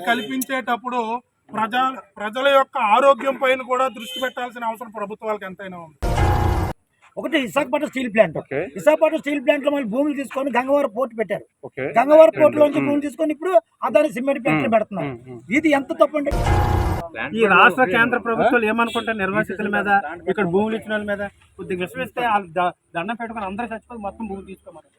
కల్పించేటప్పుడు ప్రజల యొక్క ఆరోగ్యం పైన కూడా దృష్టి పెట్టాల్సిన అవసరం ప్రభుత్వాలకు ఎంతైనా ఉంది. ఒకటి Visakhapatnam steel plant. Visakhapatnam steel plant లో మళ్ళీ భూములు తీసుకొని గంగవరం పోర్టు పెట్టారు. గంగవరం పోర్టు లోంచి భూములు తీసుకొని ఇప్పుడు అదాని సిమెంట్ ఫ్యాక్టరీ పెడుతున్నారు. ఇది ఎంత తప్పండి? ఈ రాష్ట్ర కేంద్ర ప్రభుత్వాలు ఏమనుకుంటారు నిర్వాసితుల మీద, ఇక్కడ భూములు ఇచ్చిన వాళ్ళ మీద కొద్దిగా విశ్వసిస్తే దండం పెట్టుకుని అందరూ చచ్చిపోయి మొత్తం భూమి తీసుకోమని.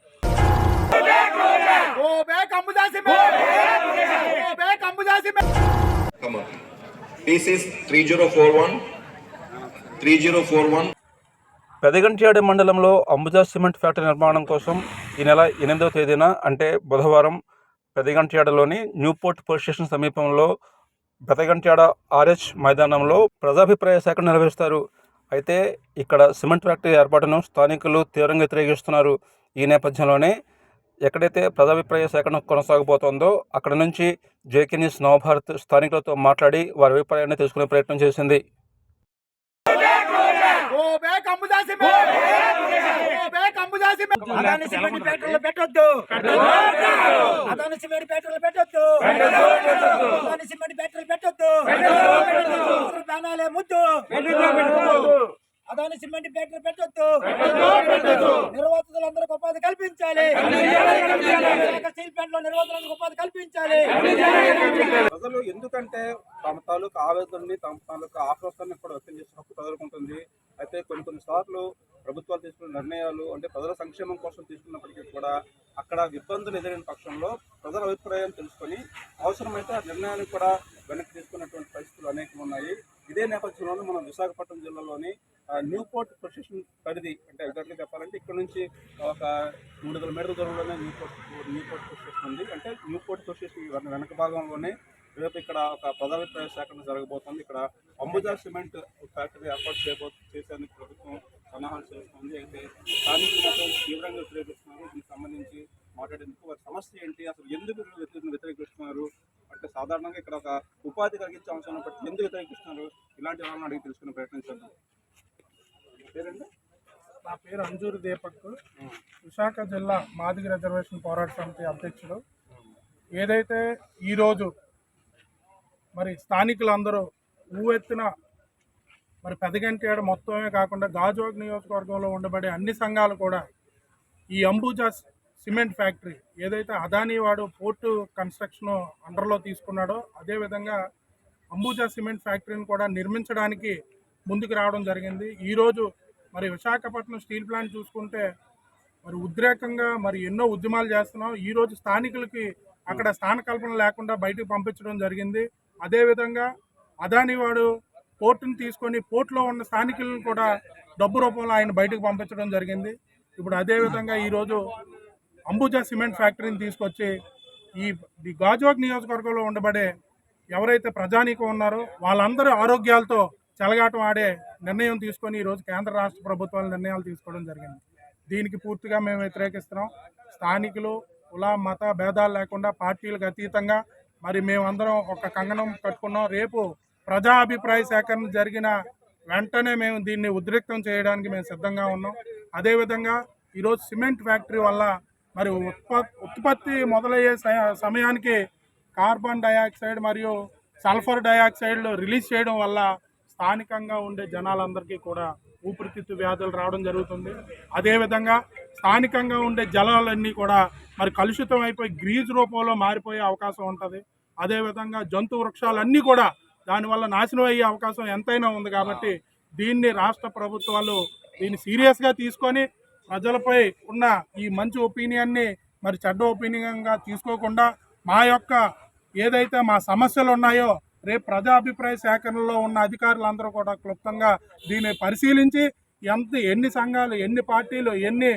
పెదగంట్యాడ మండలంలో అంబుజా సిమెంట్ ఫ్యాక్టరీ నిర్మాణం కోసం ఈ నెల 8వ తేదీన అంటే బుధవారం పెదగంట్యాడలోని న్యూపోర్ట్ పోలీస్ స్టేషన్ సమీపంలో పెదగంట్యాడ ఆర్హెచ్ మైదానంలో ప్రజాభిప్రాయ సేకరణ నిర్వహిస్తారు. అయితే ఇక్కడ సిమెంట్ ఫ్యాక్టరీ ఏర్పాటును స్థానికులు తీవ్రంగా వ్యతిరేకిస్తున్నారు. ఈ నేపథ్యంలోనే ఎక్కడైతే ప్రజాభిప్రాయ సేకరణ కొనసాగబోతోందో అక్కడ నుంచి జేకే న్యూస్ నవభారత్ స్థానికులతో మాట్లాడి వారి అభిప్రాయాన్ని తెలుసుకునే ప్రయత్నం చేసింది. అదాని సిమెంట్ ఫ్యాక్టరీలో పెట్టొద్దు, అదాని సిమెంట్ ఫ్యాక్టరీలో పెట్టొద్దు, అదాని సిమెంట్ ఫ్యాక్టరీలు పెట్టొద్దు, ప్రాణాలే ముద్దు, అదాని సిమెంట్ ఫ్యాక్టరీ పెట్టొద్దు, నిర్వాసితులందరికీ ఉపాధి కల్పించాలి, స్టీల్ ప్లాంట్ లో నిర్వాసితులకు ఉపాధి కల్పించాలి. ప్రజలు ఎందుకంటే తమ తాలూకు ఆవేదనని తమ తాలూకు ఆక్రోశాన్ని కూడా వ్యక్తం చేసిన హక్కు ప్రజలకు ఉంటుంది. అయితే కొన్ని సార్లు ప్రభుత్వాలు తీసుకున్న నిర్ణయాలు అంటే ప్రజల సంక్షేమం కోసం తీసుకున్నప్పటికీ కూడా అక్కడ ఇబ్బందులు ఎదురైన పక్షంలో ప్రజల అభిప్రాయం తెలుసుకొని అవసరమైతే ఆ నిర్ణయాన్ని కూడా వెనక్కి తీసుకున్నటువంటి పరిస్థితులు అనేకం ఉన్నాయి. ఇదే నేపథ్యంలో మనం విశాఖపట్నం జిల్లాలోని న్యూపోర్ట్ పొజిషన్ పరిధి అంటే ఎగ్జాక్ట్గా చెప్పాలంటే ఇక్కడ నుంచి ఒక 300 మీటర్ల దూరంలోనే న్యూపోర్ట్ పొజిషన్ ఉంది. అంటే న్యూపోర్ట్ పొజిషన్ వెనక భాగంలోనే రేపు ఇక్కడ ఒక ప్రజాభిప్రాయ సేకరణ జరగబోతుంది. ఇక్కడ అంబుజా సిమెంట్ ఫ్యాక్టరీ ఏర్పాటు చేసేందుకు ప్రభుత్వం సన్నాహాలు చేస్తుంది. అయితే స్థానికులు మాత్రం తీవ్రంగా వ్యతిరేకిస్తున్నారు. దీనికి సంబంధించి మాట్లాడేందుకు వారి సమస్య ఏంటి, అసలు ఎందుకు వ్యతిరేకిస్తున్నారు అంటే సాధారణంగా ఇక్కడ ఒక ఉపాధి కలిగించే అంశం ఉన్నప్పటికీ ఎందుకు వ్యతిరేకిస్తున్నారు ఇలాంటి వాళ్ళని అడిగి తెలుసుకునే ప్రయత్నం చేద్దాం. పేరండి? నా పేరు అంజూరు దీపక్, విశాఖ జిల్లా మాదిగ రిజర్వేషన్ పోరాట సమితి అధ్యక్షుడు. ఏదైతే ఈరోజు మరి స్థానికులందరూ ఊవెత్తిన మరి పెదగంట్యాడ మొత్తమే కాకుండా గాజువాక నియోజకవర్గంలో ఉండబడే అన్ని సంఘాలు కూడా ఈ అంబుజా సిమెంట్ ఫ్యాక్టరీ ఏదైతే అదానీ వాడు పోర్టు కన్స్ట్రక్షన్ అండర్లో తీసుకున్నాడో అదేవిధంగా అంబుజా సిమెంట్ ఫ్యాక్టరీని కూడా నిర్మించడానికి ముందుకు రావడం జరిగింది. ఈరోజు మరి విశాఖపట్నం స్టీల్ ప్లాంట్ చూసుకుంటే మరి ఉద్రేకంగా మరి ఎన్నో ఉద్యమాలు చేస్తున్నాం. ఈరోజు స్థానికులకి అక్కడ స్థాన కల్పన లేకుండా బయటకు పంపించడం జరిగింది. అదేవిధంగా అదానీ వాడు పోర్టును తీసుకొని పోర్టులో ఉన్న స్థానికులను కూడా డబ్బు రూపంలో ఆయన బయటకు పంపించడం జరిగింది. ఇప్పుడు అదేవిధంగా ఈరోజు అంబుజా సిమెంట్ ఫ్యాక్టరీని తీసుకొచ్చి ఈ గాజువాక నియోజకవర్గంలో ఉండబడే ఎవరైతే ప్రజానీకం ఉన్నారో వాళ్ళందరూ ఆరోగ్యాలతో చెలగాటం ఆడే నిర్ణయం తీసుకొని ఈరోజు కేంద్ర రాష్ట్ర ప్రభుత్వాల నిర్ణయాలు తీసుకోవడం జరిగింది. దీనికి పూర్తిగా మేము వ్యతిరేకిస్తున్నాం. స్థానికులు కుల మత భేదాలు లేకుండా పార్టీలకు అతీతంగా మరి మేమందరం ఒక కంగనం కట్టుకున్నాం. రేపు ప్రజా అభిప్రాయ సేకరణ జరిగిన వెంటనే మేము దీన్ని ఉద్రిక్తం చేయడానికి మేము సిద్ధంగా ఉన్నాం. అదేవిధంగా ఈరోజు సిమెంట్ ఫ్యాక్టరీ వల్ల మరి ఉత్పత్తి మొదలయ్యే సమయానికి కార్బన్ డయాక్సైడ్ మరియు సల్ఫర్ డయాక్సైడ్లు రిలీజ్ చేయడం వల్ల స్థానికంగా ఉండే జనాలందరికీ కూడా ఊపిరితిత్తు వ్యాధులు రావడం జరుగుతుంది. అదేవిధంగా స్థానికంగా ఉండే జలాలన్నీ కూడా మరి కలుషితం అయిపోయి గ్రీజ్ రూపంలో మారిపోయే అవకాశం ఉంటుంది. అదేవిధంగా జంతు వృక్షాలన్నీ కూడా దానివల్ల నాశనం అయ్యే అవకాశం ఎంతైనా ఉంది. కాబట్టి దీన్ని రాష్ట్ర ప్రభుత్వాలు దీన్ని సీరియస్గా తీసుకొని ప్రజలపై ఉన్న ఈ మంచి ఒపీనియన్ని మరి చెడ్డ ఒపీనియన్గా తీసుకోకుండా మా యొక్క ఏదైతే మా సమస్యలు ఉన్నాయో రేపు ప్రజాభిప్రాయ సేకరణలో ఉన్న అధికారులందరూ కూడా క్లుప్తంగా దీన్ని పరిశీలించి ఎన్ని సంఘాలు ఎన్ని పార్టీలు ఎన్ని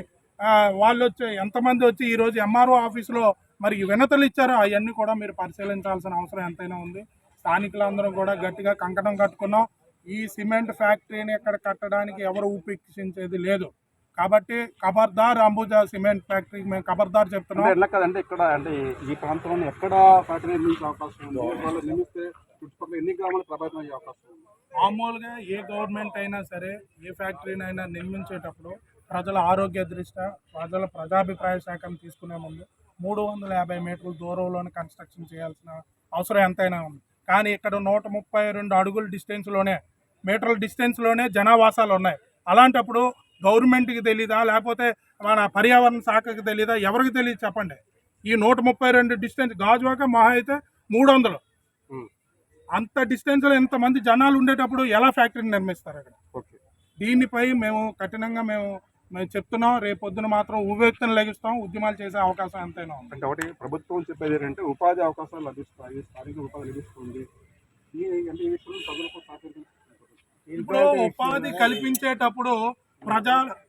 వాళ్ళు వచ్చి ఎంతమంది వచ్చి ఈరోజు ఎంఆర్ఓ ఆఫీసులో మరి వినతులు ఇచ్చారో అవన్నీ కూడా మీరు పరిశీలించాల్సిన అవసరం ఎంతైనా ఉంది. స్థానికులందరూ కూడా గట్టిగా కంకణం కట్టుకున్నాం. ఈ సిమెంట్ ఫ్యాక్టరీని ఎక్కడ కట్టడానికి ఎవరు ఉపేక్షించేది లేదు. కాబట్టి ఖబర్దార్ అంబుజా సిమెంట్ ఫ్యాక్టరీకి మేము ఖబర్దార్ చెప్తున్నాం. ఎట్లా కదంటే ఇక్కడ అంటే ఈ ప్రాంతంలో ఎక్కడ ఫ్యాక్టరీ నిర్మించే అవకాశం ఉంది, వాళ్ళు నిర్మిస్తే చుట్టుపక్కల ఎన్ని గ్రామాలు ప్రభావితం అయ్యే అవకాశం ఉంది? మామూలుగా ఏ గవర్నమెంట్ అయినా సరే ఏ ఫ్యాక్టరీనైనా నిర్మించేటప్పుడు ప్రజల ఆరోగ్య దృష్ట్యా ప్రజల ప్రజాభిప్రాయ శాఖను తీసుకునే ముందు 350 మీటర్ల దూరంలోనే కన్స్ట్రక్షన్ చేయాల్సిన అవసరం ఎంతైనా ఉంది. కానీ ఇక్కడ 132 అడుగుల డిస్టెన్స్లోనే, మీటర్ల డిస్టెన్స్లోనే జనావాసాలు ఉన్నాయి. అలాంటప్పుడు గవర్నమెంట్కి తెలీదా, లేకపోతే మన పర్యావరణ శాఖకి తెలీదా, ఎవరికి తెలియదు చెప్పండి? ఈ 132 డిస్టెన్స్, గాజువాక మహా అయితే 300, అంత డిస్టెన్స్లో ఎంతమంది జనాలు ఉండేటప్పుడు ఎలా ఫ్యాక్టరీని నిర్మిస్తారు అక్కడ? దీనిపై మేము కఠినంగా మేము చెప్తున్నాం. రేపొద్దున మాత్రం ఉవ్వెత్తున లెగిస్తాం, ఉద్యమాలు చేసే అవకాశం ఎంతైనా ఉంది. అంటే ఒకటి ప్రభుత్వం చెప్పేది ఏంటంటే ఉపాధి అవకాశాలు లభిస్తాయి, స్థానిక ఉపాధి లభిస్తుంది. ఈ విషయంలో ప్రజలకు ఇప్పుడు ఉపాధి కల్పించేటప్పుడు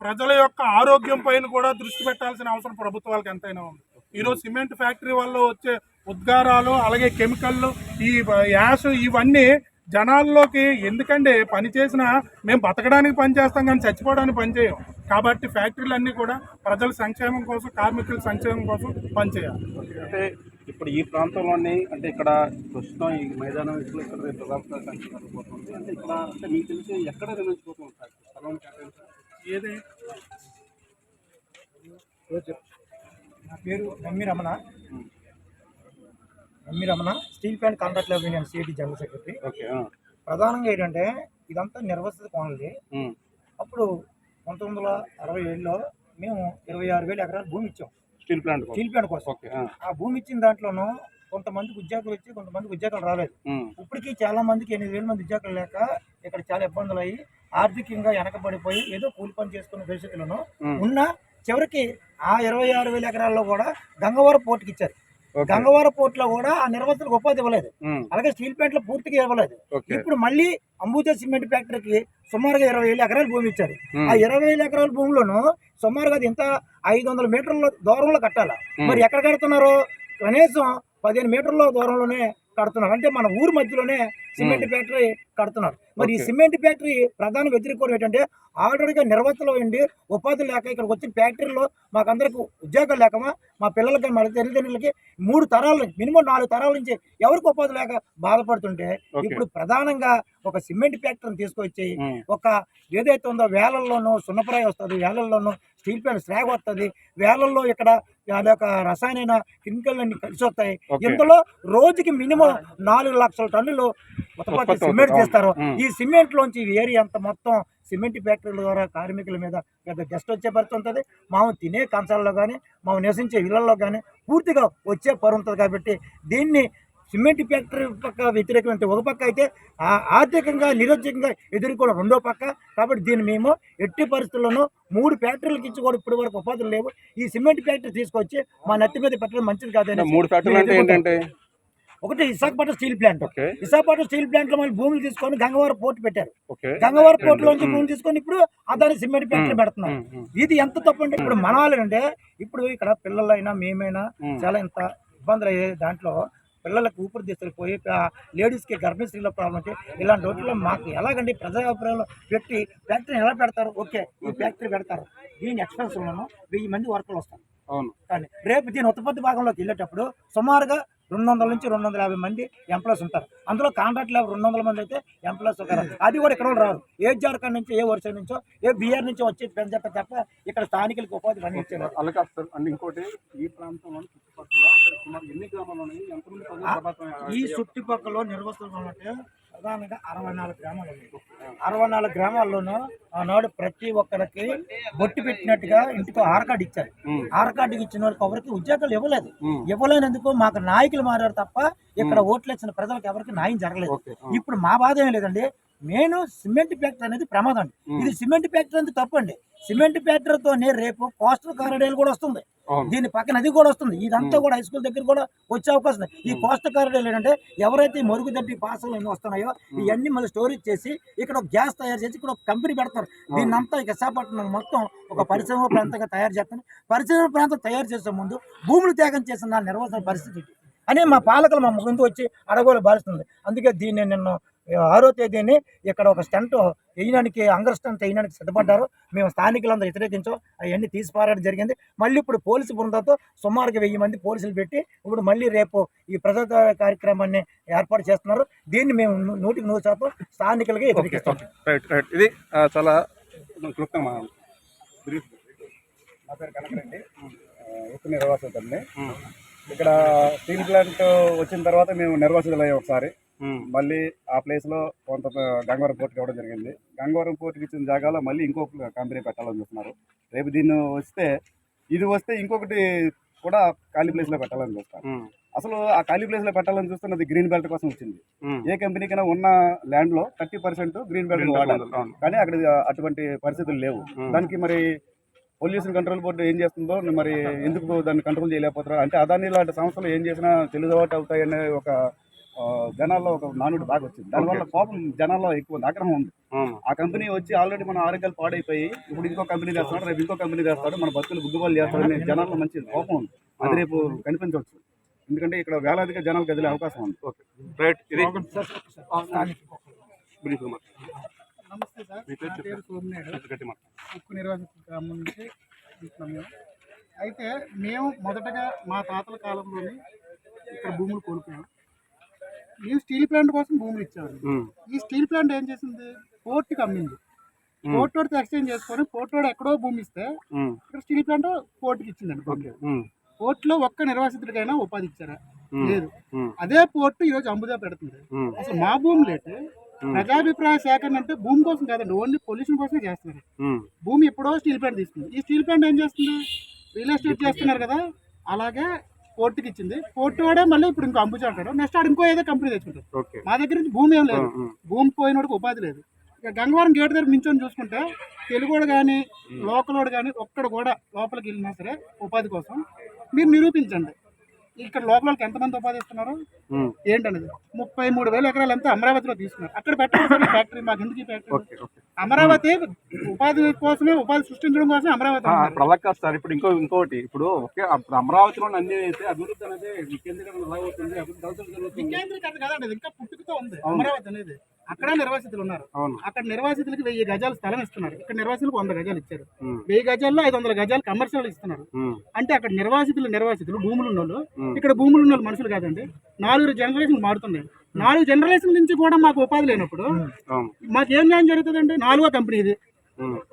ప్రజల యొక్క ఆరోగ్యం పైన కూడా దృష్టి పెట్టాల్సిన అవసరం ప్రభుత్వాలకు ఎంతైనా ఉంది. ఈరోజు సిమెంట్ ఫ్యాక్టరీ వల్ల వచ్చే ఉద్గారాలు, అలాగే కెమికల్లు, ఈ యాష్, ఇవన్నీ జనాల్లోకి ఎందుకంటే పని చేసినా మేము బతకడానికి పని చేస్తాం కానీ చచ్చిపోవడానికి పని చేయం. కాబట్టి ఫ్యాక్టరీలు అన్నీ కూడా ప్రజల సంక్షేమం కోసం, కార్మికుల సంక్షేమం కోసం పనిచేయాలి. అంటే ఇప్పుడు ఈ ప్రాంతంలోని అంటే ఇక్కడ ప్రస్తుతం ఈ మైదానం ఇక్కడ ప్రజాప్రభుత్వ సంక్షేమం పోతుంది. అంటే ఇక్కడ అంటే మీకు తెలిసి ఎక్కడ నిర్మించిపోతుంది స్థలం కేటాయించారు? ఏది నా పేరు M Ramana, steel plant contract labour union CITU general secretary. Okay. ప్రధానంగా ఏంటంటే ఇదంతా నిర్వసిత కోనది. అప్పుడు 1967లో మేము 26,000 ఎకరాలు భూమి ఇచ్చాం స్టీల్ ప్లాంట్ కోసం. ఆ భూమి ఇచ్చిన దాంట్లోనూ కొంతమందికి ఉద్యోగాలు వచ్చి, కొంతమందికి ఉద్యోగాలు రాలేదు. ఇప్పటికీ చాలా మందికి 8,000 మంది ఉద్యోగాలు లేక ఇక్కడ చాలా ఇబ్బందులు అయ్యి ఆర్థికంగా వెనకబడిపోయి ఏదో కూలి పని చేసుకునే పరిస్థితులను ఉన్న చివరికి ఆ 26,000 ఎకరాల్లో కూడా గంగవరం పోర్టుకి ఇచ్చారు. గంగవరం పోర్టులో కూడా ఆ నిర్వాసితులకు ఉపాధి ఇవ్వలేదు. అలాగే స్టీల్ ప్లాంట్ లో పూర్తిగా ఇవ్వలేదు. ఇప్పుడు మళ్ళీ అంబుజా సిమెంట్ ఫ్యాక్టరీకి సుమారుగా 20,000 ఎకరాల భూమి ఇచ్చారు. ఆ 20,000 ఎకరాల భూమిలోనూ సుమారుగా ఇంత 500 మీటర్ల దూరంలో కట్టాలి. మరి ఎక్కడ కడుతున్నారు? కనీసం 15 మీటర్ల దూరంలోనే కడుతున్నారు. అంటే మన ఊరు మధ్యలోనే సిమెంట్ ఫ్యాక్టరీ కడుతున్నారు. మరి ఈ సిమెంట్ ఫ్యాక్టరీ ప్రధాన వ్యతిరేకం ఏంటంటే ఆల్రెడీగా నిర్వహణలో ఉండి ఉపాధి లేక ఇక్కడికి వచ్చిన ఫ్యాక్టరీలో మాకందరికి ఉద్యోగాలు లేకమా, మా పిల్లలకి, మా తల్లిదండ్రులకి 3 తరాల నుంచి, మినిమం 4 తరాల నుంచి ఎవరికి ఉపాధి లేక బాధపడుతుంటే ఇప్పుడు ప్రధానంగా ఒక సిమెంట్ ఫ్యాక్టరీని తీసుకొచ్చి ఒక ఏదైతే ఉందో వేలల్లోనూ సున్నప్రాయ వస్తుంది, వేలల్లోనూ స్టీల్ ప్లాంట్ స్లాగ్ వస్తుంది, వేలల్లో ఇక్కడ అదొక రసాయన కెమికల్ అన్ని కలిసి వస్తాయి. ఇందులో రోజుకి మినిమం 4 లక్షల టన్నులు ఉత్పత్తి సిమెంట్ చేస్తారు. ఈ సిమెంట్ లోంచి ఏరియా అంత మొత్తం సిమెంట్ ఫ్యాక్టరీల ద్వారా కార్మికుల మీద పెద్ద గెస్ట్ వచ్చే పరిస్థితి ఉంటుంది. మేము తినే కంచాల్లో కానీ, మేము నివసించే ఇళ్లలో కానీ పూర్తిగా వచ్చే పరు ఉంటుంది. కాబట్టి దీన్ని సిమెంట్ ఫ్యాక్టరీ పక్క వ్యతిరేకమైన ఒక పక్క అయితే ఆర్థికంగా నిరుద్యోగంగా ఎదుర్కొన్న రెండో పక్క. కాబట్టి దీన్ని మేము ఎట్టి పరిస్థితుల్లోనూ 3 ఫ్యాక్టరీలకు ఇచ్చి కూడా ఇప్పటి వరకు ఉపాధులు లేవు. ఈ సిమెంట్ ఫ్యాక్టరీ తీసుకొచ్చి మా నెత్తి మీద పెట్టడం మంచిది కాదని. 3 ఫ్యాక్టరీలు అంటే ఏంటంటే ఒకటి Visakhapatnam steel plant. Visakhapatnam steel plant లో మళ్ళీ భూములు తీసుకొని గంగవరం పోర్టు పెట్టారు. గంగవరం పోర్టు లోంచి భూములు తీసుకొని ఇప్పుడు అదాని సిమెంట్ ఫ్యాక్టరీ పెడుతున్నారు. ఇది ఎంత తప్పు అంటే ఇప్పుడు మన వాళ్ళంటే ఇప్పుడు ఇక్కడ పిల్లలైనా మేమైనా చాలా ఇంత ఇబ్బందులు అయ్యే దాంట్లో పిల్లలకు ఊపిరితిత్తులు పోయి లేడీస్కి గర్భిణీల ప్రాబ్లం అంటే ఇలాంటి వాటిలో మాకు ఎలాగండి ప్రజాభిప్రాయంలో పెట్టి ఫ్యాక్టరీని ఎలా పెడతారు? ఓకే, ఈ ఫ్యాక్టరీ పెడతారు, దీని ఎక్స్పెన్స్లోనూ 1000 మంది వర్కర్లు వస్తారు. కానీ రేపు దీని ఉత్పత్తి భాగంలోకి వెళ్ళేటప్పుడు సుమారుగా 200 నుంచి 250 మంది ఎంప్లాయీస్ ఉంటారు. అందులో కాంట్రాక్ట్ లేబర్ 200 మంది అయితే ఎంప్లాయీస్ ఉంటారు. అది కూడా ఇక్కడ రారు. ఏ జార్ఖండ్ నుంచి, ఏ ఒరిస్సా నుంచో, ఏ బీహార్ నుంచో వచ్చి పెంచేస్తారు తప్ప ఇక్కడ స్థానికులకు ఉపాధి పని ఇచ్చారు. అలాగే అండ్ ఇంకోటి ఈ ప్రాంతంలో చుట్టుపక్కల ఎన్ని గ్రామాలు ఉన్నాయి? ఎంతమంది ఈ చుట్టుపక్కల నిర్వహిస్తున్న ప్రధానంగా 64 గ్రామాలు ఉన్నాయి. 64 గ్రామాల్లోనూ ఆనాడు ప్రతి ఒక్కరికి బొట్టు పెట్టినట్టుగా ఇంటికి ఆర్ కార్డు ఇచ్చారు. ఆర్ కార్డు ఇచ్చిన వాళ్ళకి ఎవరికి ఉద్యోగాలు ఇవ్వలేదు. ఇవ్వలేనందుకు మాకు నాయకులు మారారు తప్ప ఇక్కడ ఓట్లు ఇచ్చిన ప్రజలకు ఎవరికి న్యాయం జరగలేదు. ఇప్పుడు మా బాధ ఏం లేదండి, మెయిన్ సిమెంట్ ఫ్యాక్టరీ అనేది ప్రమాదం అండి. ఇది సిమెంట్ ఫ్యాక్టరీ అనేది తప్పండి. సిమెంట్ ఫ్యాక్టరీతోనే రేపు కోస్టల్ కారిడార్ కూడా వస్తుంది, దీని పక్కన అది కూడా వస్తుంది. ఇదంతా కూడా హై స్కూల్ దగ్గర కూడా వచ్చే అవకాశం ఉంది. ఈ కోస్టల్ కారిడార్ ఏంటంటే ఎవరైతే మరుగుదొడ్డి పాసలు ఎన్ని వస్తున్నాయో ఇవన్నీ మళ్ళీ స్టోరేజ్ చేసి ఇక్కడ గ్యాస్ తయారు చేసి ఇక్కడ ఒక కంపెనీ పెడతారు. దీన్ని అంతా విశాఖపట్నం మొత్తం ఒక పరిశ్రమ ప్రాంతంగా తయారు చేస్తాను. పరిశ్రమ ప్రాంతం తయారు చేసే ముందు భూములు త్యాగం చేసిన నిర్వహణ పరిస్థితి అని మా పాలకులు మా ముందు వచ్చి అడగోలు భావిస్తుంది. అందుకే దీన్ని నిన్న 6వ తేదీని ఇక్కడ ఒక స్టంట్ వేయడానికి, అంగర్ స్టంట్ వేయడానికి సిద్ధపడ్డారు. మేము స్థానికులందరూ వ్యతిరేకించాం, అవన్నీ తీసిపారడం జరిగింది. మళ్ళీ ఇప్పుడు పోలీసు బృందంతో సుమారుగా 1000 మంది పోలీసులు పెట్టి ఇప్పుడు మళ్ళీ రేపు ఈ ప్రజా కార్యక్రమాన్ని ఏర్పాటు చేస్తున్నారు. దీన్ని మేము 100% స్థానికులుగా వ్యతిరేకిస్తాం. ఇది చాలా క్లుప్తంగా నా పేరు కనకరెడ్డి, ఉప్పు నిర్వాసితుడిని. ఇక్కడ స్టీల్ ప్లాంట్ వచ్చిన తర్వాత మేము నిర్వాసితులయ్యాం ఒకసారి. మళ్ళీ ఆ ప్లేస్లో కొంత గంగవరం పోర్ట్కి ఇవ్వడం జరిగింది. గంగవరం పోర్ట్కి ఇచ్చిన జాగాలో మళ్ళీ ఇంకొక కంపెనీ పెట్టాలని చూస్తున్నారు. రేపు దీన్ని ఇది వస్తే ఇంకొకటి కూడా ఖాళీ ప్లేస్లో పెట్టాలని చూస్తారు. అసలు ఆ ఖాళీ ప్లేస్లో పెట్టాలని చూస్తున్నది గ్రీన్ బెల్ట్ కోసం వచ్చింది. ఏ కంపెనీకైనా ఉన్న ల్యాండ్లో 30% గ్రీన్ బెల్ట్ వాడాలి, కానీ అక్కడ అటువంటి పరిస్థితులు లేవు. దానికి మరి పొల్యూషన్ కంట్రోల్ బోర్డు ఏం చేస్తుందో మరి ఎందుకు దాన్ని కంట్రోల్ చేయలేకపోతారు అంటే అదాని లాంటి సంస్థలు ఏం చేసినా చెల్లుబాటు అవుతాయనే ఒక జనాల్లో ఒక నానుడు బాగా వచ్చింది. దానివల్ల కోపం జనాల్లో ఎక్కువ ఆగ్రహం ఉంది. ఆ కంపెనీ వచ్చి ఆల్రెడీ మన ఆరోగ్యాలు పాడైపోయి ఇప్పుడు ఇంకో కంపెనీ చేస్తాడు, రేపు ఇంకో కంపెనీ చేస్తాడు, మన బతుకులు బుగ్గుబాలు చేస్తాడని జనాల్లో మంచి కోపం ఉంది. అది రేపు కనిపించవచ్చు, ఎందుకంటే ఇక్కడ వేలాదిగా జనాలు కదిలే అవకాశం ఉంది. నమస్తే సార్, నా పేరు సోమినాయుడు, ఉక్కు నిర్వాసిత గ్రామం నుంచి ఉంటున్నాం మేము. అయితే మేము మొదటగా మా తాతల కాలంలోనే ఇక్కడ భూములు కోల్పోయాం. మేము స్టీల్ ప్లాంట్ కోసం భూములు ఇచ్చాము. ఈ స్టీల్ ప్లాంట్ ఏం చేసింది, పోర్టుకి అమ్మింది. పోర్ట్ వాడితో ఎక్స్చేంజ్ చేసుకొని పోర్ట్ వాడు ఎక్కడో భూమి ఇస్తే ఇక్కడ స్టీల్ ప్లాంట్ పోర్టుకి ఇచ్చిందండి. పోర్టులో ఒక్క నిర్వాసితుడికైనా ఉపాధి ఇచ్చారా? లేదు. అదే పోర్టు ఈరోజు అంబుదా పెడుతుంది. అసలు మా భూమి లేటు ప్రజాభిప్రాయ సేకరణ అంటే భూమి కోసం కాదండి, ఓన్లీ పొల్యూషన్ కోసమే చేస్తున్నారు. భూమి ఎప్పుడో స్టీల్ ప్లాంట్ తీసుకుంది. ఈ స్టీల్ ప్లాంట్ ఏం చేస్తుంది, రియల్ ఎస్టేట్ చేస్తున్నారు కదా, అలాగే పోర్టుకి ఇచ్చింది. పోర్టు వాడే మళ్ళీ ఇప్పుడు ఇంకో అంబుజా అంటాడు, నెక్స్ట్ ఆడు ఇంకో ఏదో కంపెనీ తెచ్చుకుంటారు. మా దగ్గర నుంచి భూమి ఏం లేదు, భూమి పోయినోడికి ఉపాధి లేదు. ఇక గంగవరం గేట్ దగ్గర నించొని చూసుకుంటే తెలుగుడు కానీ లోకల్ వాడు కానీ ఒక్కడ కూడా లోపలికి వెళ్ళినా సరే ఉపాధి కోసం మీరు నిరూపించండి. ఇక్కడ లోకల్ వాళ్ళకి ఎంతమంది ఉపాధి ఇస్తున్నారు ఏంటనేది. 33,000 ఎకరాలు అంతా అమరావతిలో తీసుకున్నారు. అక్కడ పెట్టాలి ఫ్యాక్టరీ, మాకు ఎందుకు ఈ ఫ్యాక్టరీ? అమరావతి ఉపాధి కోసమే, ఉపాధి సృష్టించడం కోసమే అమరావతి. ఇప్పుడు అలా కాదు సార్, ఇప్పుడు ఇంకోటి ఇప్పుడు అమరావతిలో అన్ని అయితే అభివృద్ధి అనేది వికేంద్రీకరణ ఎలా అవుతుంది, వికేంద్రీకరణ కదండి, ఇది ఇంకా పుట్టుకతో ఉంది అమరావతి అనేది. అక్కడ నిర్వాసితులు ఉన్నారు, అక్కడ నిర్వాసితులకి 1000 గజాలు స్థలం ఇస్తున్నారు, ఇక్కడ నిర్వాసితులకు 100 గజాలు ఇచ్చారు. 1000 గజాల్లో 500 గజాలు కమర్షియల్ ఇస్తున్నారు. అంటే అక్కడ నిర్వాసితులు భూములు ఉన్నోళ్ళు, ఇక్కడ భూములు ఉన్న మనుషులు కాదండి. 4 జనరేషన్ మారుతున్నాయి. 4 జనరేషన్ నుంచి కూడా మాకు ఉపాధి లేనప్పుడు మాకు ఏం న్యాయం జరుగుతుందండి? 4వ కంపెనీ ఇది.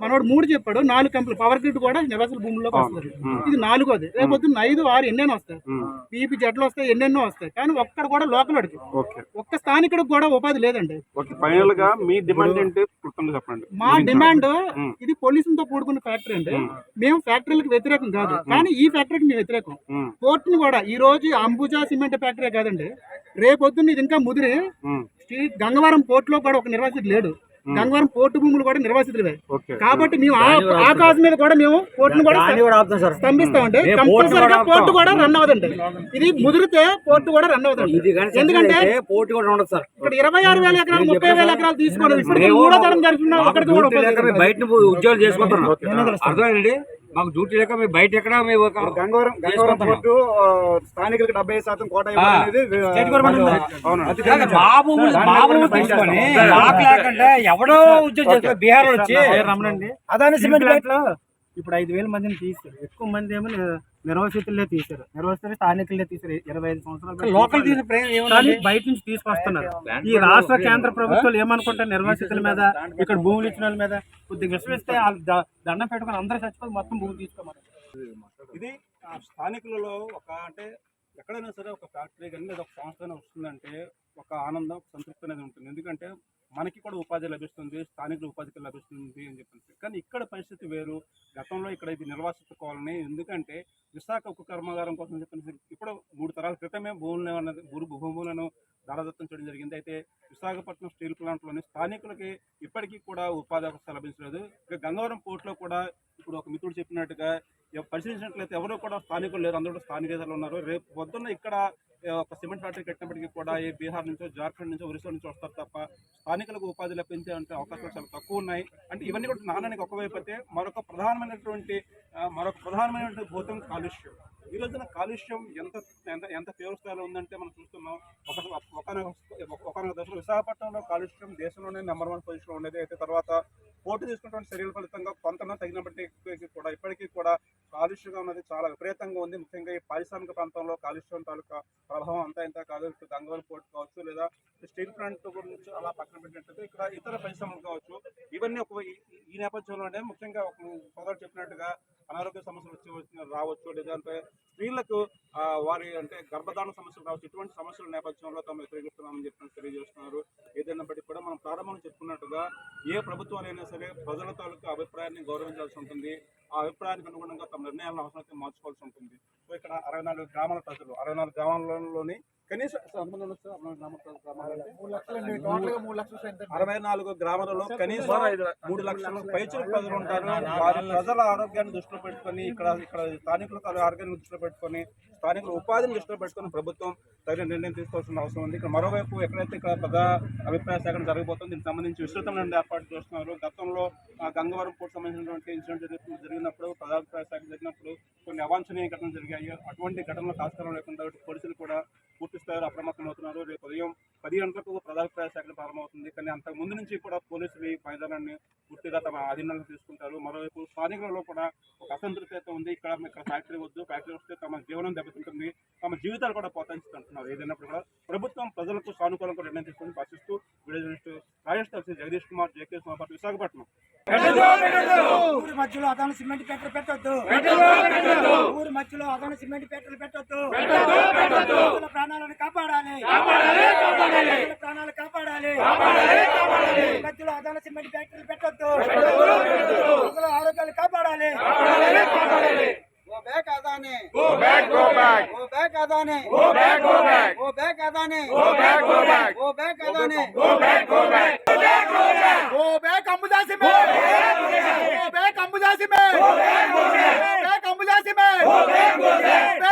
మనోడు 3 చెప్పాడు, 4 కంపెనీ పవర్ గ్రిడ్ కూడా నివాసుల భూముల్లోకి వస్తుంది. ఇది 4వది. రేపొద్దున 5, 6 ఎన్నెన్నో వస్తాయి, పీపీ జట్లు వస్తాయి, ఎన్నెన్నో వస్తాయి. కానీ ఒక్కడ కూడా లోకల్ వాడికి, ఒక్క స్థానికుడికి కూడా ఉపాధి లేదండి. ఫైనల్ గా మీ డిమాండ్ ఏంటి చెప్పండి. మా డిమాండ్, ఇది పొల్యూషన్ తో కూడుకున్న ఫ్యాక్టరీ అండి. మేము ఫ్యాక్టరీలకు వ్యతిరేకం కాదు, కానీ ఈ ఫ్యాక్టరీకి మేము వ్యతిరేకం. పోర్టుని కూడా ఈ రోజు అంబుజా సిమెంట్ ఫ్యాక్టరీ కాదండి, రేపొద్దున ఇది ఇంకా ముదిరి గంగవరం పోర్టులో కూడా ఒక నిర్వాసితుడు లేడు. గంగవరం పోర్టు భూములు కూడా నిర్వాసితులే. కాబట్టి మేము ఆకాశం మీద కూడా మేము పోర్టును కూడా స్తంభిస్తామండి. కంపల్సరీగా పోర్టు కూడా రన్ అవ్వదండి. ఇది ముదిరితే పోర్టు కూడా రన్ అవుతుంది. ఎందుకంటే ఇక్కడ 26,000 ఎకరాలు 30,000 ఎకరాలు తీసుకోవడం ఇప్పటికీ 3వ తరం జరుగుతున్నా ఒకరికి కూడా బయట ఉద్యోగాలు చేసుకుంటున్నాం. అర్థమైంది, మాకు డ్యూటీ లేక మేము బయట ఎక్కడ గంగవరం పోర్టు స్థానికులకు 70% కోట తీసుకొని లేకుండా ఎవడో ఉద్యోగం చేసుకో బీహార్ వచ్చి రమణండి. అదాని సిమెంట్ ప్లాంట్లో ఇప్పుడు 5,000 మందిని తీశారు. ఎక్కువ మంది ఏమో నిర్వాసితులే తీశారు, నిర్వాసితులు స్థానికులే తీశారు. 25 సంవత్సరాలు లోకల్ కానీ బయట నుంచి తీసుకొస్తున్నారు. ఈ రాష్ట్ర కేంద్ర ప్రభుత్వాలు ఏమనుకుంటారు, నిర్వాసితుల మీద, ఇక్కడ భూములు ఇచ్చిన వాళ్ళ మీద కొద్దిగా విశ్వసిస్తే దండం పెట్టుకుని అందరూ చచ్చిపోయి మొత్తం భూమి తీసుకోమని. ఇది స్థానికులలో అంటే ఎక్కడైనా సరే ఒక ఫ్యాక్టరీ కానీ లేదా ఒక సంస్థ వస్తుందంటే ఒక ఆనందం, ఒక సంతృప్తి అనేది ఉంటుంది. ఎందుకంటే మనకి కూడా ఉపాధి లభిస్తుంది, స్థానికుల ఉపాధికి లభిస్తుంది అని చెప్పేసి. కానీ ఇక్కడ పరిస్థితి వేరు. గతంలో ఇక్కడ ఇది నిర్వాసిత కాలనీ, ఎందుకంటే విశాఖ ఉక్కు కర్మాగారం కోసం చెప్పేసి ఇప్పుడు 3 తరాల క్రితమే భూములను దారదత్తం చేయడం జరిగింది. అయితే విశాఖపట్నం స్టీల్ ప్లాంట్లోని స్థానికులకి ఇప్పటికీ కూడా ఉపాధి అవకాశాలు లభించలేదు. ఇక గంగవరం పోర్టులో కూడా ఇప్పుడు ఒక మిత్రుడు చెప్పినట్టుగా పరిశీలించినట్లయితే ఎవరు కూడా స్థానికులు లేరు, అందరూ స్థానికేతరులు ఉన్నారు. రేపు పొద్దున్న ఇక్కడ ఒక సిమెంట్ ఫ్యాక్టరీ కట్టినప్పటికీ కూడా ఈ బీహార్ నుంచో, జార్ఖండ్ నుంచో, ఒరిస్సా నుంచి వస్తారు తప్ప స్థానికులకు ఉపాధి లభించే అంటే అవకాశాలు చాలా తక్కువ ఉన్నాయి. అంటే ఇవన్నీ కూడా నాణానికి ఒకవైపు అయితే మరొక ప్రధానమైనటువంటి భూతం కాలుష్యం. ఈ రోజున కాలుష్యం ఎంత తీవ్ర స్థాయిలో ఉందంటే మనం చూస్తున్నాం. ఒకనొక దశలో విశాఖపట్నంలో కాలుష్యం దేశంలోనే నెంబర్ 1 పొజిషన్లో ఉండేది. అయితే తర్వాత పోటీ తీసుకున్నటువంటి చర్యల ఫలితంగా కొంత తగినప్పటికీ కూడా ఇప్పటికీ కూడా కాలుష్యంగా ఉన్నది చాలా విపరీతంగా ఉంది. ముఖ్యంగా ఈ పారిశ్రామిక ప్రాంతంలో కాలుష్యం తాలూకా ప్రభావం అంతా ఇంత కాదు. ఇప్పుడు గంగవరం పోర్టు కావచ్చు, లేదా స్టీల్ ప్లాంట్ గురించి అలా పక్కన పెట్టినట్లయితే ఇక్కడ ఇతర పరిశ్రమలు కావచ్చు. ఇవన్నీ ఈ నేపథ్యంలోనే ముఖ్యంగా ఒక సోదరుడు చెప్పినట్టుగా అనారోగ్య సమస్యలు రావచ్చు, లేదంటే స్త్రీలకు వారి అంటే గర్భధారణ సమస్యలు రావచ్చు. ఇటువంటి సమస్యల నేపథ్యంలో తాము వ్యతిరేకిస్తున్నామని చెప్పి తెలియజేస్తున్నారు. ఏదైనా బట్టి కూడా మనం ప్రారంభంలో చెప్పుకున్నట్టుగా ఏ ప్రభుత్వాలైనా సరే ప్రజల తాలూకు అభిప్రాయాన్ని గౌరవించాల్సి ఉంటుంది. ఆ అభిప్రాయానికి అనుగుణంగా తమ నిర్ణయాలను అవసరమైతే మార్చుకోవాల్సి ఉంటుంది. సో ఇక్కడ 64 గ్రామాల ప్రజలు 64 గ్రామాలలోని కనీస 64 గ్రామాలలో కనీసం 3 లక్షల పైచులు ప్రజలు ఉంటారు. వారి ప్రజల ఆరోగ్యాన్ని దృష్టిలో పెట్టుకొని ఇక్కడ స్థానికుల ఆరోగ్యాన్ని దృష్టిలో పెట్టుకొని స్థానికుల ఉపాధిని దృష్టిలో పెట్టుకొని ప్రభుత్వం తగిన నిర్ణయం తీసుకోవాల్సిన అవసరం ఉంది. ఇక్కడ మరోవైపు ఎక్కడైతే ఇక్కడ ప్రజా అభిప్రాయ సేకరణ జరగబోతుంది, దీనికి సంబంధించి విస్తృతమైన ఏర్పాటు చేస్తున్నారు. గతంలో గంగవరం పోర్టు సంబంధించినటువంటి ఇన్సిడెంట్ జరిగినప్పుడు ప్రజాభిప్రాయ సేకరణ జరిగినప్పుడు కొన్ని అవాంఛనీయ ఘటనలు జరిగాయి. అటువంటి ఘటనలకు ఆస్కారం లేకుండా పోలీసులు కూడా పూర్తి స్థాయిలో అప్రమత్తమవుతున్నారు. రేపు ఉదయం 10 గంటలకు ప్రజాభిప్రాయ సేకరణ ప్రారంభమవుతుంది. కానీ అంతకు ముందు నుంచి కూడా పోలీసులు ఈ మైదానాన్ని పూర్తిగా తమ ఆధీనంలో తీసుకుంటారు. మరోవైపు స్థానికులలో కూడా ఒక అసంతృప్తి అయితే ఉంది. ఇక్కడ ఫ్యాక్టరీ వద్దు, ఫ్యాక్టరీ వస్తే తమ జీవనం దెబ్బతింటుంది, తమ జీవితాలు కూడా పోతాంచుకుంటున్నారు. ఏదైనప్పుడు కూడా ప్రభుత్వం ప్రజలకు సానుకూలంగా నిర్ణయం తీసుకుని ఆశిస్తూ video journalist Rajesh Talasi, Jagadish Kumar, JK smart, Visakhapatnam. ఊరి మధ్యలో అదన సిమెంట్ ఫ్యాక్టరీ పెట్టొద్దు. ఊరి మధ్యలో అదన సిమెంట్ ఫ్యాక్టరీ పెట్టొద్దు. ప్రజల ప్రాణాలను కాపాడాలి. ప్రజల ప్రాణాలు కాపాడాలి. ఊరి మధ్యలో అదన సిమెంట్ ఫ్యాక్టరీ పెట్టొద్దు. ప్రజల ఆరోగ్యాలు కాపాడాలి. Go back Adani. Go back. Go back. Go back Adani. Go back. Go back. Go back Adani. Go back. Go back. Go back Adani. Go back. Go back. Go back. Go back. Go back Ambuja Cement. Go back Ambuja Cement. Go back. Go back Ambuja Cement. Go back. Go back.